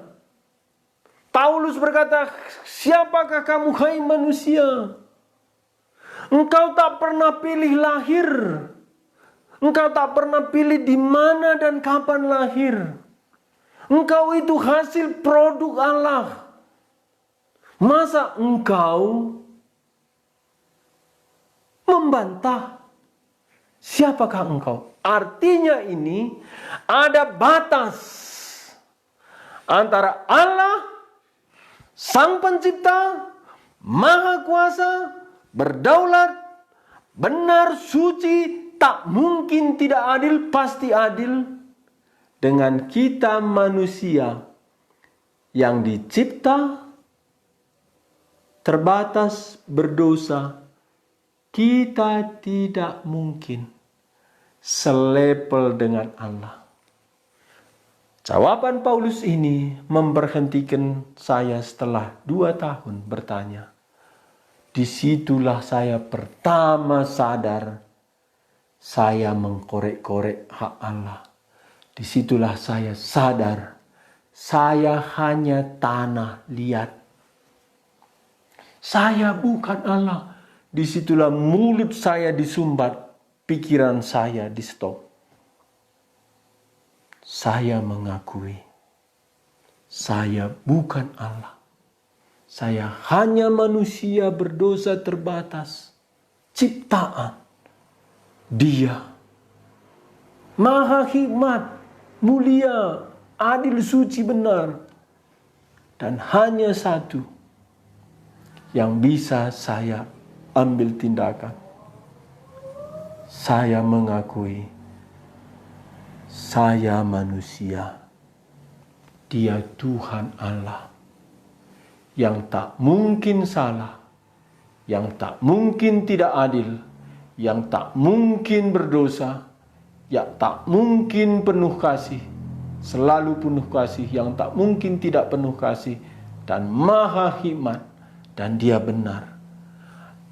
Paulus berkata, siapakah kamu, hai manusia? Engkau tak pernah pilih lahir. Engkau tak pernah pilih di mana dan kapan lahir. Engkau itu hasil produk Allah. Masa engkau membantah? Siapakah engkau? Artinya ini ada batas antara Allah, Sang Pencipta, Maha Kuasa, berdaulat, benar, suci, tak mungkin tidak adil, pasti adil, dengan kita manusia yang dicipta terbatas, berdosa. Kita tidak mungkin selepel dengan Allah. Jawaban Paulus ini memberhentikan saya setelah 2 tahun bertanya. Disitulah saya pertama sadar saya mengkorek-korek hak Allah. Disitulah saya sadar saya hanya tanah liat. Saya bukan Allah. Disitulah mulut saya disumbat, pikiran saya di stop. Saya mengakui, saya bukan Allah. Saya hanya manusia berdosa terbatas. Ciptaan. Dia maha hikmat, mulia, adil, suci, benar. Dan hanya satu yang bisa saya ambil tindakan. Saya mengakui saya manusia. Dia Tuhan Allah yang tak mungkin salah, yang tak mungkin tidak adil, yang tak mungkin berdosa, yang tak mungkin penuh kasih, selalu penuh kasih, yang tak mungkin tidak penuh kasih, dan maha hikmat, dan Dia benar.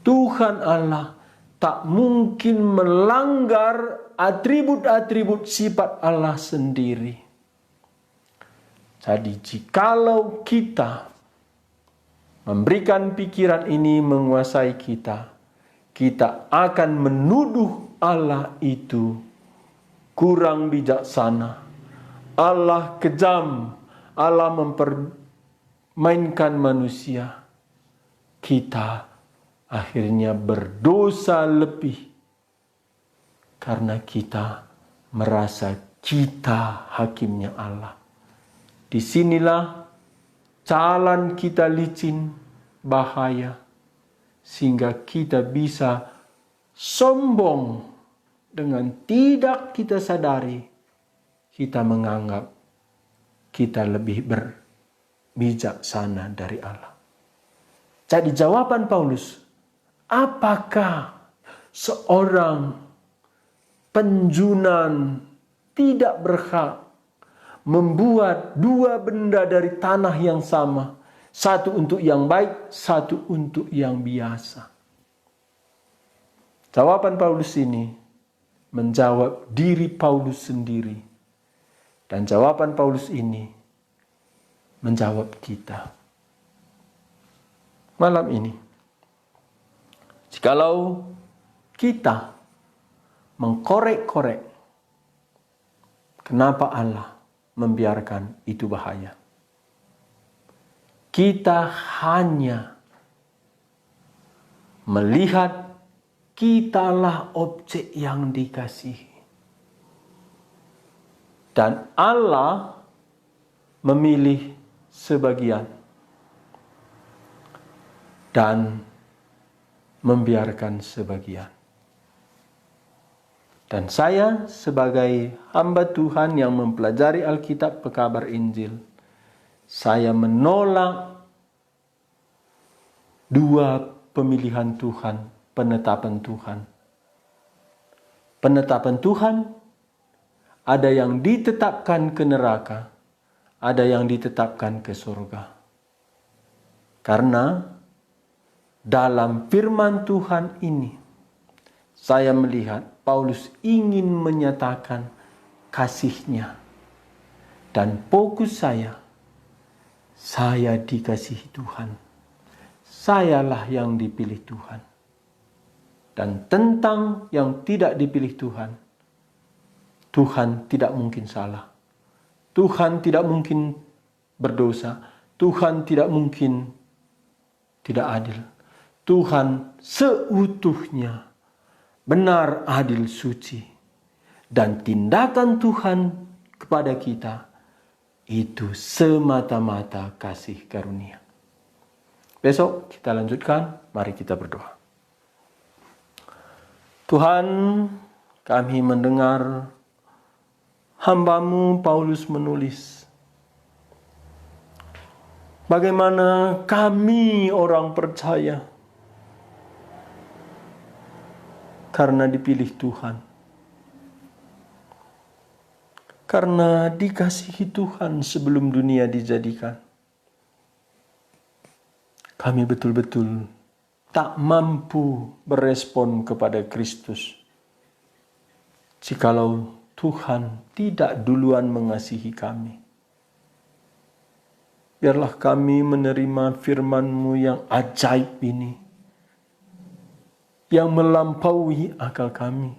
Tuhan Allah tak mungkin melanggar atribut-atribut sifat Allah sendiri. Jadi jikalau kita memberikan pikiran ini menguasai kita, kita akan menuduh Allah itu kurang bijaksana, Allah kejam, Allah mempermainkan manusia. Kita akhirnya berdosa lebih karena kita merasa kita hakimnya Allah. Disinilah jalan kita licin, bahaya, sehingga kita bisa sombong dengan tidak kita sadari. Kita menganggap kita lebih berbijaksana dari Allah. Jadi jawaban Paulus, apakah seorang penjunan tidak berhak membuat dua benda dari tanah yang sama, satu untuk yang baik, satu untuk yang biasa? Jawaban Paulus ini menjawab diri Paulus sendiri, dan jawaban Paulus ini menjawab kita. Malam ini, jikalau kita mengkorek-korek kenapa Allah membiarkan itu bahaya, kita hanya melihat kitalah objek yang dikasihi, dan Allah memilih sebagian dan membiarkan sebagian. Dan saya sebagai hamba Tuhan yang mempelajari Alkitab pekabar Injil, saya menolak dua pemilihan Tuhan, penetapan Tuhan. Penetapan Tuhan, ada yang ditetapkan ke neraka, ada yang ditetapkan ke surga. Karena dalam firman Tuhan ini, saya melihat Paulus ingin menyatakan kasih-Nya. Dan fokus saya dikasihi Tuhan. Sayalah yang dipilih Tuhan. Dan tentang yang tidak dipilih Tuhan, Tuhan tidak mungkin salah. Tuhan tidak mungkin berdosa. Tuhan tidak mungkin tidak adil. Tuhan seutuhnya benar, adil, suci. Dan tindakan Tuhan kepada kita itu semata-mata kasih karunia. Besok kita lanjutkan, mari kita berdoa. Tuhan, kami mendengar hamba-Mu Paulus menulis bagaimana kami orang percaya karena dipilih Tuhan, karena dikasihi Tuhan sebelum dunia dijadikan. Kami betul-betul tak mampu berespon kepada Kristus jikalau Tuhan tidak duluan mengasihi kami. Biarlah kami menerima firman-Mu yang ajaib ini, yang melampaui akal kami.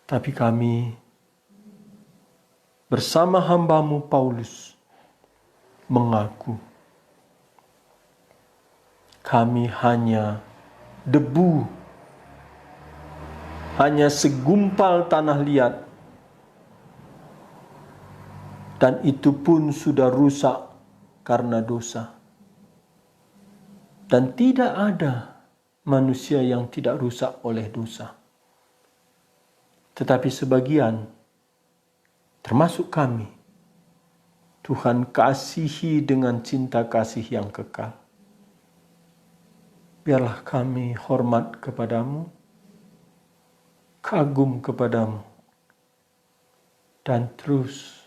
Tapi kami bersama hamba-Mu Paulus mengaku kami hanya debu, hanya segumpal tanah liat, dan itu pun sudah rusak karena dosa. Dan tidak ada manusia yang tidak rusak oleh dosa. Tetapi sebagian, termasuk kami, Tuhan kasihi dengan cinta kasih yang kekal. biarlah kami hormat kepadamu, kagum kepadamu, dan terus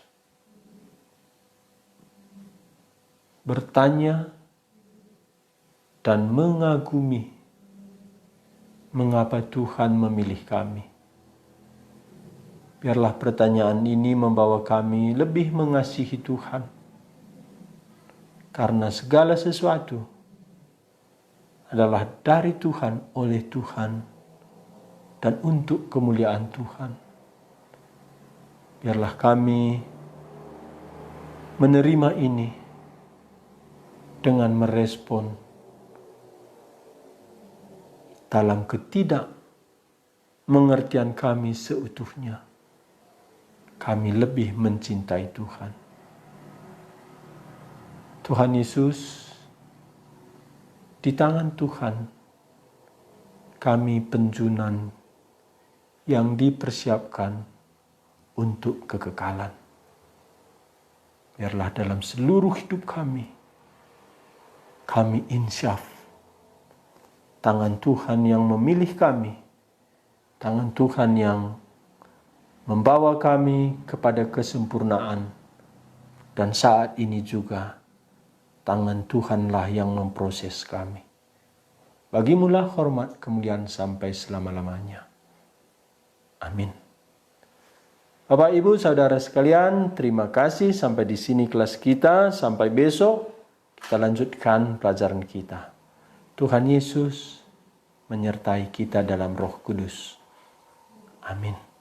bertanya dan mengagumi mengapa Tuhan memilih kami. Biarlah pertanyaan ini membawa kami lebih mengasihi Tuhan, karena segala sesuatu adalah dari Tuhan, oleh Tuhan, dan untuk kemuliaan Tuhan. Biarlah kami menerima ini dengan merespon dalam ketidakmengertian kami seutuhnya. Kami lebih mencintai Tuhan. Tuhan Yesus, di tangan Tuhan, kami penjunan yang dipersiapkan untuk kekekalan. Biarlah dalam seluruh hidup kami insyaf. Tangan Tuhan yang memilih kami, tangan Tuhan yang membawa kami kepada kesempurnaan, dan saat ini juga tangan Tuhanlah yang memproses kami. Bagimulah hormat kemuliaan sampai selama-lamanya. Amin. Bapak, Ibu, Saudara sekalian, terima kasih. Sampai di sini kelas kita. Sampai besok kita lanjutkan pelajaran kita. Tuhan Yesus menyertai kita dalam Roh Kudus. Amin.